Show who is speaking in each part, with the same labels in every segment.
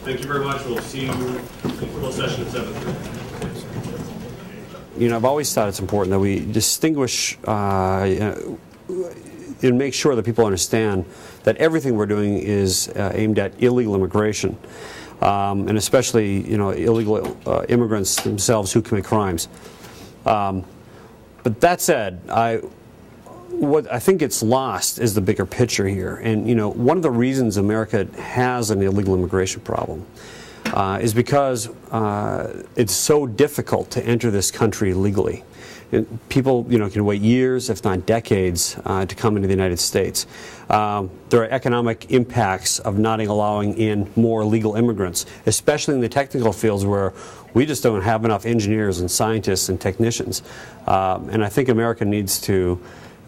Speaker 1: Thank you very much. We'll see you in closed session at 7:30.
Speaker 2: You know, I've always thought it's important that we distinguish and make sure that people understand that everything we're doing is aimed at illegal immigration, and especially, you know, illegal immigrants themselves who commit crimes. But that said, what I think gets lost is the bigger picture here. And, you know, one of the reasons America has an illegal immigration problem is because it's so difficult to enter this country legally. People, you know, can wait years, if not decades, to come into the United States. There are economic impacts of not allowing in more legal immigrants, especially in the technical fields where we just don't have enough engineers and scientists and technicians. And I think America needs to,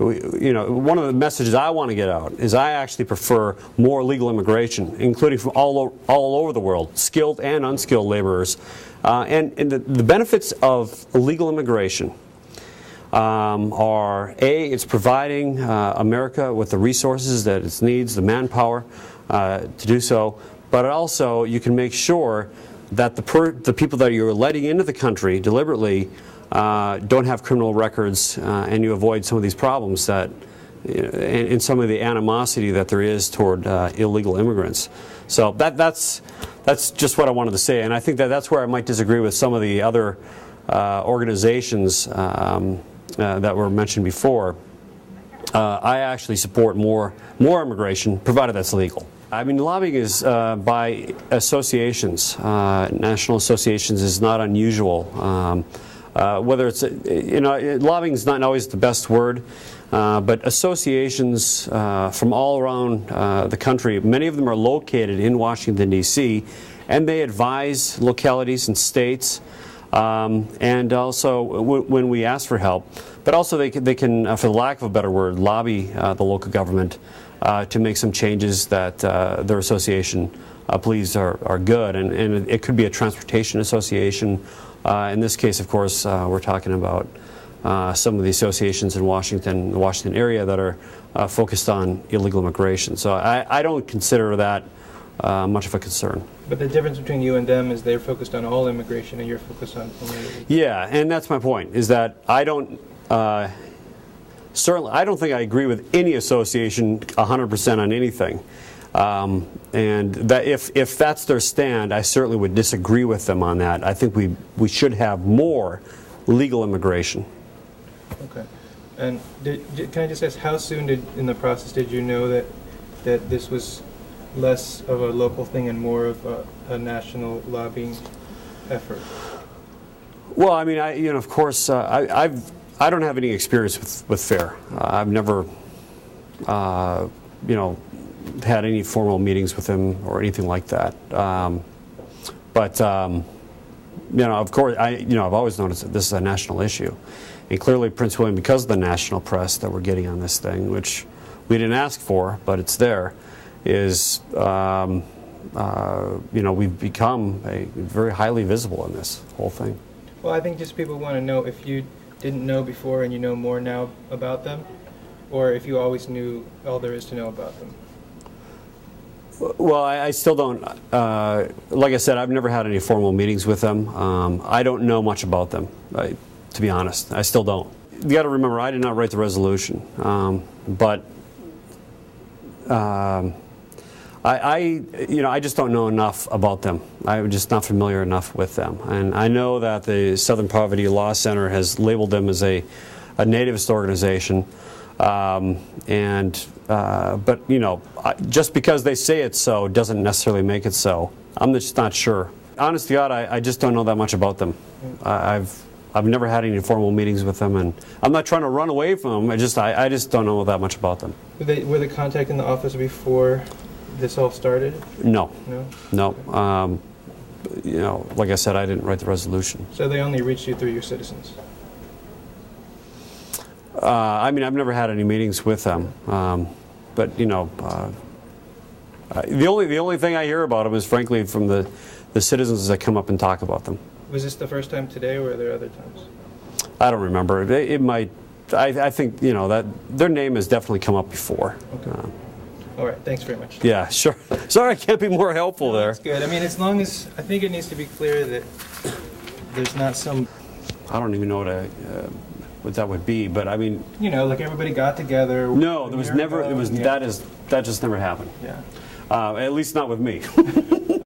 Speaker 2: you know, one of the messages I want to get out is I actually prefer more legal immigration, including from all over the world, skilled and unskilled laborers. And the benefits of legal immigration are, A, it's providing America with the resources that it needs, the manpower to do so, but also you can make sure that the people that you're letting into the country deliberately don't have criminal records, and you avoid some of these problems that, and some of the animosity that there is toward illegal immigrants. So that's just what I wanted to say, and I think that's where I might disagree with some of the other organizations that were mentioned before. I actually support more immigration, provided that's legal. I mean, lobbying is by associations, national associations, is not unusual. Whether it's, you know, lobbying is not always the best word, but associations from all around the country, many of them are located in Washington, D.C., and they advise localities and states, and also when we ask for help, but also they can, for the lack of a better word, lobby the local government to make some changes that their association believes are good, and it could be a transportation association. In this case, of course, we're talking about some of the associations in Washington, the Washington area, that are focused on illegal immigration. So I don't consider that much of a concern.
Speaker 3: But the difference between you and them is they're focused on all immigration and you're focused on illegal.
Speaker 2: Yeah, and that's my point, is that I don't certainly, I don't think I agree with any association 100% on anything. And that if that's their stand, I certainly would disagree with them on that. I think we should have more legal immigration.
Speaker 3: Okay. And can I just ask, how soon in the process did you know that this was less of a local thing and more of a national lobbying effort?
Speaker 2: Well, I mean, of course, I don't have any experience with FAIR. I've never, had any formal meetings with him or anything like that. But of course, I've always noticed that this is a national issue, and clearly Prince William, because of the national press that we're getting on this thing, which we didn't ask for, but it's there, is we've become very highly visible in this whole thing.
Speaker 3: Well, I think just people want to know if you didn't know before and you know more now about them, or if you always knew all there is to know about them.
Speaker 2: Well, I still don't, like I said, I've never had any formal meetings with them. I don't know much about them, to be honest. I still don't. You got to remember, I did not write the resolution, but I just don't know enough about them. I'm just not familiar enough with them. And I know that the Southern Poverty Law Center has labeled them as a nativist organization. But just because they say it's so doesn't necessarily make it so. I'm just not sure. Honest to God, I just don't know that much about them. I've never had any formal meetings with them, and I'm not trying to run away from them. I just don't know that much about them.
Speaker 3: Were they contacting the office before this all started?
Speaker 2: No.
Speaker 3: No?
Speaker 2: No. Like I said, I didn't write the resolution.
Speaker 3: So they only reached you through your citizens?
Speaker 2: I've never had any meetings with them, but the only thing I hear about them is, frankly, from the citizens that come up and talk about them.
Speaker 3: Was this the first time today, or were there other times?
Speaker 2: I don't remember. It might. I think that their name has definitely come up before.
Speaker 3: Okay. All right, thanks very much.
Speaker 2: Yeah, sure. Sorry I can't be more helpful there.
Speaker 3: That's good. I mean, as long as, I think it needs to be clear that there's not some,
Speaker 2: I don't even know what that would be, but I mean,
Speaker 3: you know, like everybody got together.
Speaker 2: no, there was never,
Speaker 3: ago,
Speaker 2: it was,
Speaker 3: yeah.
Speaker 2: that just never happened.
Speaker 3: Yeah.
Speaker 2: At least not with me.